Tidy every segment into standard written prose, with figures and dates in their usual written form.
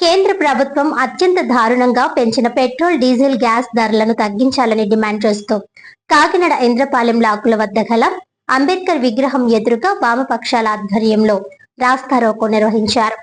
కేంద్ర ప్రభుత్వం అత్యంత దారుణంగా పెంచిన పెట్రోల్ డీజిల్ గ్యాస్ ధరలను తగ్గించాలని డిమాండ్ చేస్తూ కాకినాడ ఇంద్రపాలెం లాకుల వద్ద గల అంబేద్కర్ విగ్రహం ఎదురుగా వామపక్షాల ఆధ్వర్యంలో రాస్తారోకో నిర్వహించారు.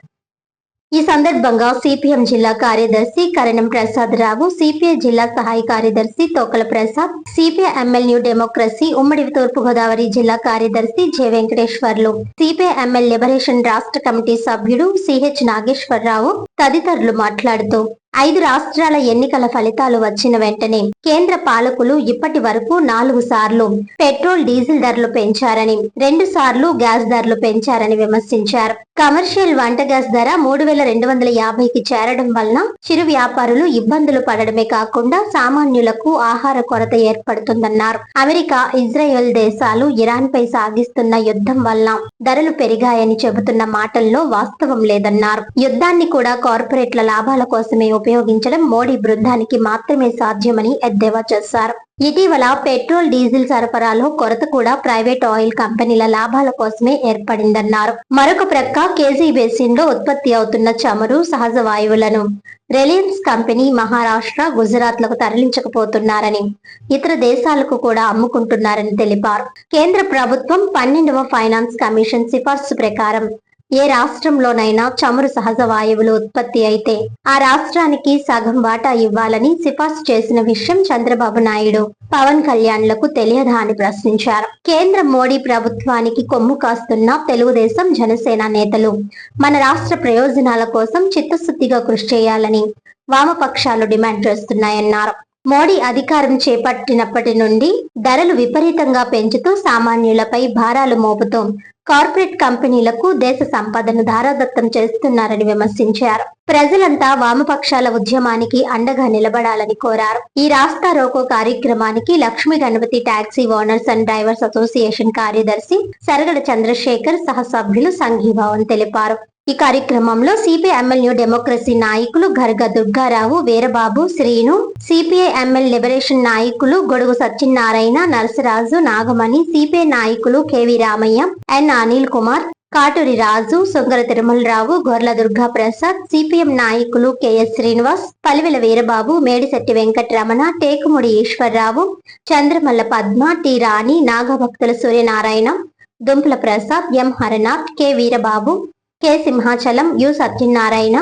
ఈ సందర్భంగా సిపిఎం జిల్లా కార్యదర్శి కరణం ప్రసాద్ రావు, సిపిఐ జిల్లా సహాయ కార్యదర్శి Tokala Prasad, CPI ML new democracy ఉమ్మడి తూర్పుగోదావరి జిల్లా కార్యదర్శి J Venkateswarlu, CPI ML liberation రాష్ట్ర కమిటీ సభ్యుడు సిహెచ్ నాగేశ్వరరావు తదితరులు మాట్లాడుతూ 5 రాష్ట్రాల ఎన్నికల ఫలితాలు వచ్చిన వెంటనే కేంద్ర పాలకులు ఇప్పటి వరకు 4 సార్లు పెట్రోల్ డీజిల్ ధరలు పెంచారని, 2 సార్లు గ్యాస్ ధరలు పెంచారని విమర్శించారు. కమర్షియల్ వంట గ్యాస్ ధర 3250కి చేరడం వలన చిరు వ్యాపారులు ఇబ్బందులు పడడమే కాకుండా సామాన్యులకు ఆహార కొరత ఏర్పడుతుందన్నారు. అమెరికా, ఇజ్రాయెల్ దేశాలు ఇరాన్ పై సాగిస్తున్న యుద్ధం వలన ధరలు పెరిగాయని చెబుతున్న మాటల్లో వాస్తవం లేదన్నారు. యుద్ధాన్ని కూడా కార్పొరేట్ల లాభాల కోసమే ఉపయోగించడం మోడీ బృందానికి మాత్రమే సాధ్యమని ఎద్దేవా చేశారు. ఇటీవల పెట్రోల్ డీజిల్ సరఫరాలో కొరత కూడా ప్రైవేట్ ఆయిల్ కంపెనీల లాభాల కోసమే ఏర్పడిందన్నారు. మరొక ప్రక్క కేజీ బేసిన్ లో ఉత్పత్తి అవుతున్న చమురు, సహజ వాయువులను రిలయన్స్ కంపెనీ మహారాష్ట్ర, గుజరాత్ లకు తరలించకపోతున్నారని, ఇతర దేశాలకు కూడా అమ్ముకుంటున్నారని తెలిపారు. కేంద్ర ప్రభుత్వం 12వ ఫైనాన్స్ కమిషన్ సిఫార్సు ప్రకారం ఏ రాష్ట్రంలోనైనా చమురు, సహజ వాయువులు ఉత్పత్తి అయితే ఆ రాష్ట్రానికి సగం వాటా ఇవ్వాలని సిఫార్సు చేసిన విషయం చంద్రబాబు నాయుడు, పవన్ కళ్యాణ్లకు తెలియదా అని ప్రశ్నించారు. కేంద్ర మోడీ ప్రభుత్వానికి కొమ్ము కాస్తున్న తెలుగుదేశం, జనసేన నేతలు మన రాష్ట్ర ప్రయోజనాల కోసం చిత్తశుద్ధిగా కృషి చేయాలని వామపక్షాలు డిమాండ్ చేస్తున్నాయన్నారు. మోడీ అధికారం చేపట్టినప్పటి నుండి ధరలు విపరీతంగా పెంచుతూ సామాన్యులపై భారాలు మోపుతూ కార్పొరేట్ కంపెనీలకు దేశ సంపదను ధారాదత్తం చేస్తున్నారని విమర్శించారు. ప్రజలంతా వామపక్షాల ఉద్యమానికి అండగా నిలబడాలని కోరారు. ఈ రాస్తా రోకో కార్యక్రమానికి Lakshmi Ganapathi taxi owners and drivers association కార్యదర్శి సరగడ చంద్రశేఖర్ సహ సభ్యులు సంఘీభావం తెలిపారు. ఈ కార్యక్రమంలో సిపిఐ ఎంఎల్ న్యూ డెమోక్రసీ నాయకులు Garga Durga Rao, Veerababu, Srinu, CPI ML liberation నాయకులు గొడుగు సత్యనారాయణ, నరసరాజు, నాగమణి, సిపిఐ నాయకులు KV Ramayya, N Anil Kumar, Katuri Raju, Sungara Tirumala Rao, Gorla Durga Prasad, CPM నాయకులు KS Srinivas, Palivela Veerababu, Medisetti Venkataramana, Tekumudi Eswara Rao, Chandramalla Padma, T Rani, Nagabhaktula Suryanarayana, Dumpala Prasad, M Haranath, K Veerababu, K Simhachalam, U Satyanarayana,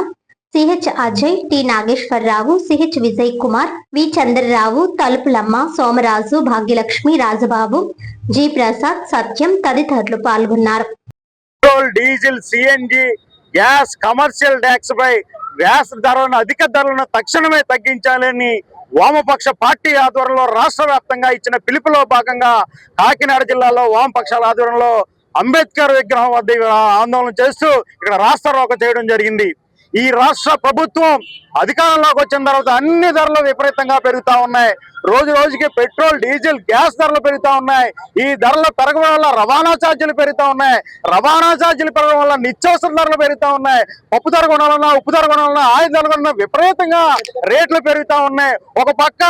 CH Ajay, T Nageswara Rao, CH Vijay Kumar, V Chandra Rao, Talupulamma, Somaraju, Bhagyalakshmi, Rajababu, G Prasad, Satyam తదితరులు పాల్గొన్నారు. Petrol, diesel, CNG, gas, commercial tax పై గ్యాస్ ధరలను, అధిక ధరలను తక్షణమే తగ్గించాలని వామపక్ష పార్టీ ఆధ్వర్యంలో రాష్ట్ర వ్యాప్తంగా ఇచ్చిన పిలుపులో భాగంగా కాకినాడ జిల్లాలో వామపక్షాల ఆధ్వర్యంలో అంబేద్కర్ విగ్రహం వద్ద ఆందోళన చేస్తూ ఇక్కడ రాస్తారోకో చేయడం జరిగింది. ఈ రాష్ట్ర ప్రభుత్వం అధికారంలోకి వచ్చిన తర్వాత అన్ని ధరలు విపరీతంగా పెరుగుతా ఉన్నాయి. రోజు రోజుకి పెట్రోల్, డీజిల్, గ్యాస్ ధరలు పెరుగుతా ఉన్నాయి. ఈ ధరలు పెరగడం వల్ల రవాణా ఛార్జీలు పెరుగుతా ఉన్నాయి. రవాణా ఛార్జీలు పెరగడం వల్ల నిత్యావసర ధరలు పెరుగుతా ఉన్నాయి. పప్పు ధర కొనాలన్నా, ఉప్పు ధర కొనాలన్నా, ఆయిల్ ధర కొనాలన్నా విపరీతంగా రేట్లు పెరుగుతా ఉన్నాయి. ఒక పక్క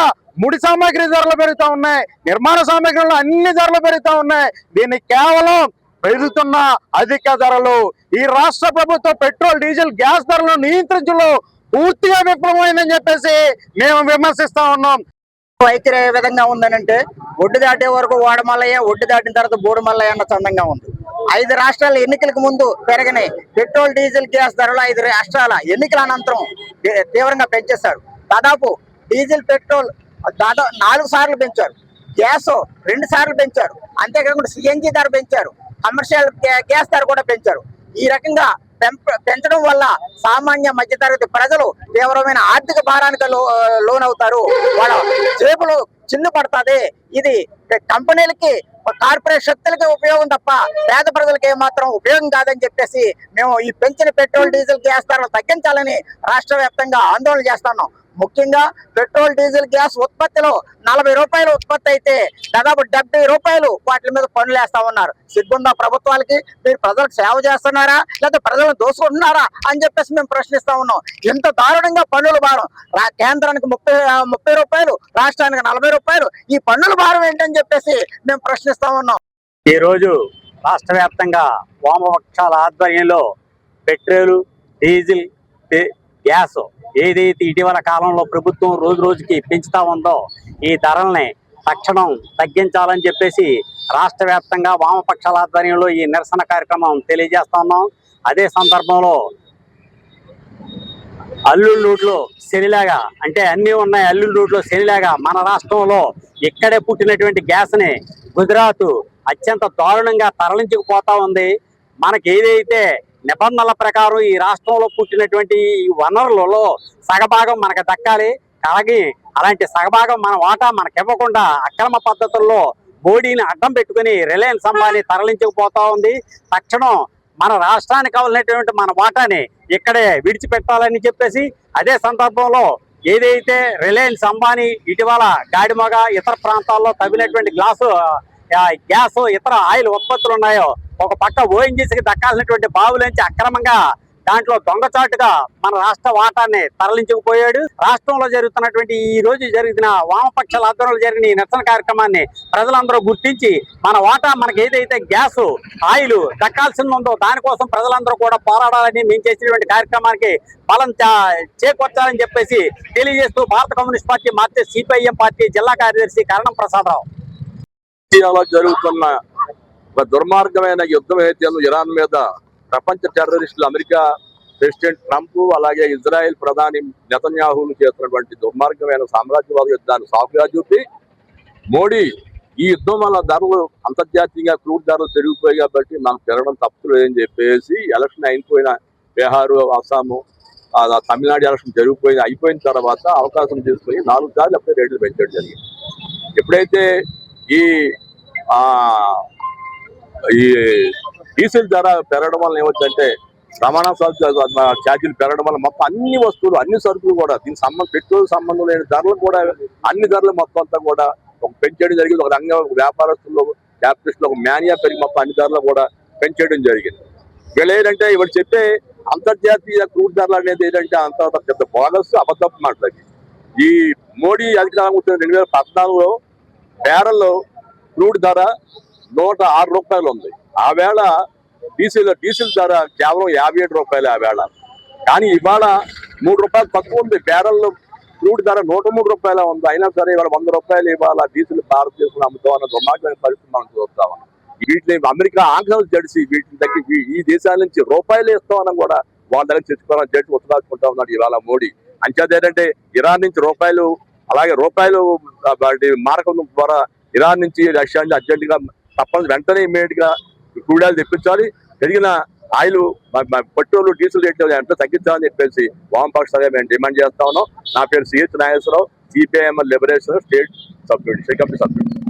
ముడి సామాగ్రి ధరలు పెరుగుతా ఉన్నాయి, నిర్మాణ సామాగ్రిలో అన్ని ధరలు పెరుగుతా ఉన్నాయి. దీన్ని కేవలం పెరుగుతున్న అధిక ధరలు ఈ రాష్ట్ర ప్రభుత్వం పెట్రోల్, డీజిల్, గ్యాస్ ధరలను నియంత్రించడంలో పూర్తిగా విఫలమైందని చెప్పేసి మేము విమర్శిస్తా ఉన్నాం. అయితే ఏ విధంగా ఉందనంటే ఒడ్డు దాటే వరకు ఓడమల్లయ్య, ఒడ్డు దాటిన తర్వాత బోడుమల్లయ్య అన్న చందంగా ఉంది. 5 రాష్ట్రాల ఎన్నికలకు ముందు పెరగని పెట్రోల్, డీజిల్, గ్యాస్ ధరలు 5 రాష్ట్రాల ఎన్నికల అనంతరం తీవ్రంగా పెంచేశారు. దాదాపు డీజిల్, పెట్రోల్ 4 సార్లు పెంచారు, గ్యాస్ 2 సార్లు పెంచారు. అంతేకాకుండా సిఎన్జి ధర పెంచారు, కమర్షియల్ గ్యాస్ ధర కూడా పెంచారు. ఈ రకంగా పెంచడం వల్ల సామాన్య మధ్యతరగతి ప్రజలు తీవ్రమైన ఆర్థిక భారానికి లోనవుతారు. వాళ్ళ జేబులు చిల్లు పడుతుంది. ఇది కంపెనీలకి, కార్పొరేట్ శక్తులకి ఉపయోగం తప్ప పేద ప్రజలకి ఏమాత్రం ఉపయోగం కాదని చెప్పేసి మేము ఈ పెంచిన పెట్రోల్, డీజిల్, గ్యాస్ ధరలు తగ్గించాలని రాష్ట్ర వ్యాప్తంగా ఆందోళన చేస్తున్నాం. ముఖ్యంగా పెట్రోల్, డీజిల్, గ్యాస్ ఉత్పత్తిలో 40 రూపాయలు ఉత్పత్తి అయితే దాదాపు 70 రూపాయలు వాటి మీద పన్నులు వేస్తా ఉన్నారు. సిగ్గుందా ప్రభుత్వాలకి? మీరు ప్రజలకు సేవ చేస్తున్నారా లేకపోతే ప్రజలను దోసుకుంటున్నారా అని చెప్పేసి మేము ప్రశ్నిస్తా ఉన్నాం. ఎంత దారుణంగా పన్నుల భారం! కేంద్రానికి 30 రూపాయలు, రాష్ట్రానికి 40 రూపాయలు. ఈ పన్నుల భారం ఏంటని చెప్పేసి మేము ప్రశ్నిస్తా ఉన్నాం. ఈ రోజు రాష్ట్ర వ్యాప్తంగా వామపక్షాల ఆధ్వర్యంలో పెట్రోల్, డీజిల్, గ్యాస్ ఏదైతే ఇటీవల కాలంలో ప్రభుత్వం రోజు రోజుకి పెంచుతా ఉందో ఈ ధరల్ని తక్షణం తగ్గించాలని చెప్పేసి రాష్ట్ర వ్యాప్తంగా వామపక్షాల ఆధ్వర్యంలో ఈ నిరసన కార్యక్రమం తెలియజేస్తా ఉన్నాం. అదే సందర్భంలో అల్లుళ్ళ నోట్లో శనిలాగా, అంటే అన్నీ ఉన్నాయి అల్లుళ్ళ నోట్లో శనిలాగా, మన రాష్ట్రంలో ఇక్కడే పుట్టినటువంటి గ్యాస్ని గుజరాత్ అత్యంత దారుణంగా తరలించుకుపోతా ఉంది. మనకి ఏదైతే నిబంధనల ప్రకారం ఈ రాష్ట్రంలో పుట్టినటువంటి ఈ వనరులలో సగభాగం మనకు దక్కాలి. అలాగే అలాంటి సగభాగం మన వాటా మనకి ఇవ్వకుండా అక్రమ పద్ధతుల్లో మోడీని అడ్డం పెట్టుకుని రిలయన్స్ అంబానీ తరలించుకుపోతా ఉంది. తక్షణం మన రాష్ట్రానికి కావాల్సినటువంటి మన వాటాని ఇక్కడే విడిచిపెట్టాలని చెప్పేసి, అదే సందర్భంలో ఏదైతే రిలయన్స్ అంబానీ ఇటీవల గాడిమగ ఇతర ప్రాంతాల్లో తవ్వినటువంటి గ్యాస్ ఇతర ఆయిల్ ఉత్పత్తులు ఉన్నాయో ఒక పక్క ఓఎన్జీసీకి దక్కాల్సినటువంటి బావులోంచి అక్రమంగా దాంట్లో దొంగచాటుగా మన రాష్ట్ర వాటాన్ని తరలించుకుపోయాడు. రాష్ట్రంలో జరుగుతున్నటువంటి ఈ రోజు జరిగిన వామపక్షాల ఆధ్వర్యంలో జరిగిన ఈ నిరసన కార్యక్రమాన్ని ప్రజలందరూ గుర్తించి మన వాటా మనకి ఏదైతే గ్యాస్ ఆయిల్ దక్కాల్సింది ఉందో దానికోసం ప్రజలందరూ కూడా పోరాడాలని మేము చేసినటువంటి కార్యక్రమానికి బలం చేకూర్చాలని చెప్పేసి తెలియజేస్తూ భారత communist party Marxist CPIM party జిల్లా కార్యదర్శి కరణం ప్రసాదరావు. జరుగుతున్న దుర్మార్గమైన యుద్ధం అయితే ఇరాన్ మీద ప్రపంచ టెర్రరిస్టులు అమెరికా ప్రెసిడెంట్ ట్రంప్ అలాగే ఇజ్రాయెల్ ప్రధాని నెతన్యాహులు చేస్తున్నటువంటి దుర్మార్గమైన సామ్రాజ్యవాద యుద్ధాన్ని సాకుగా చూపి మోడీ ఈ యుద్ధం వల్ల ధరలు అంతర్జాతీయంగా క్రూడ్ ధరలు పెరిగిపోయాయి కాబట్టి మనం పెరగడం తప్పులేదని చెప్పేసి ఎలక్షన్ అయిపోయిన బీహారు, అస్సాము, తమిళనాడు ఎలక్షన్ అయిపోయిన తర్వాత అవకాశం తీసుకొని 4 సార్లు అప్పుడే రేట్లు పెంచడం జరిగింది. ఎప్పుడైతే ఈ డీజిల్ ధర పెరగడం వల్ల ఏమవుతుందంటే రవాణా ఛార్జీలు పెరగడం వల్ల మొత్తం అన్ని వస్తువులు అన్ని సరుకులు కూడా దీనికి పెట్రోల్ సంబంధం లేని ధరలు కూడా అన్ని ధరలు మొత్తం అంతా కూడా ఒక పెంచేయడం జరిగింది. ఒక రంగ వ్యాపారస్తులు క్యాపిటలిస్టులు ఒక మేనియా పెరిగి మొత్తం అన్ని ధరలు కూడా పెంచేయడం జరిగింది. వీళ్ళు ఏంటంటే ఇవాళ చెప్పే అంతర్జాతీయ క్రూడ్ ధరలు అనేది ఏంటంటే అంత పెద్ద బోగస్ అబద్ధపు మాటలకి. ఈ మోడీ అధికారం వచ్చిన 2014లో బ్యారెల్లో క్రూడ్ ధర 106 రూపాయలు ఉంది. ఆ వేళ డీజిల్ ధర కేవలం 57 రూపాయలు ఆ వేళ. కానీ ఇవాళ 3 రూపాయలు తక్కువ ఉంది. బ్యారెల్లో క్రూడ్ ధర 103 రూపాయలు ఉంది. అయినా సరే ఇవాళ 100 రూపాయలు ఇవాళ డీజిల్ భారతదేశంలో అమ్ముతామన్న దుర్మార్గమైన పరిస్థితి మనం చూస్తా ఉన్నాం. వీటిని అమెరికా ఆంక్షలు జడిసి వీటిని తగ్గి ఈ దేశాల నుంచి రూపాయలు ఇస్తామని కూడా వాళ్ళ దగ్గర తెచ్చుకోవాలని జడ్జి ఉత్తరాసుకుంటా ఉన్నాడు ఇవాళ మోడీ. అంచేత ఏంటంటే ఇరాన్ నుంచి రూపాయలు, అలాగే రూపాయలు మారకం ద్వారా ఇరాన్ నుంచి రష్యా నుంచి అర్జెంటుగా తప్పని వెంటనే ఇమ్మీడియట్ గా క్రూడ్ ఆయిల్ తెప్పించాలి. పెరిగిన ఆయిల్, పెట్రోల్, డీజిల్ రేట్లు ఎంతో తగ్గించాలని చెప్పేసి వామపక్షంగా మేము డిమాండ్ చేస్తా ఉన్నాం. నా పేరు C H Nageswararao, C P I M liberation state subunit.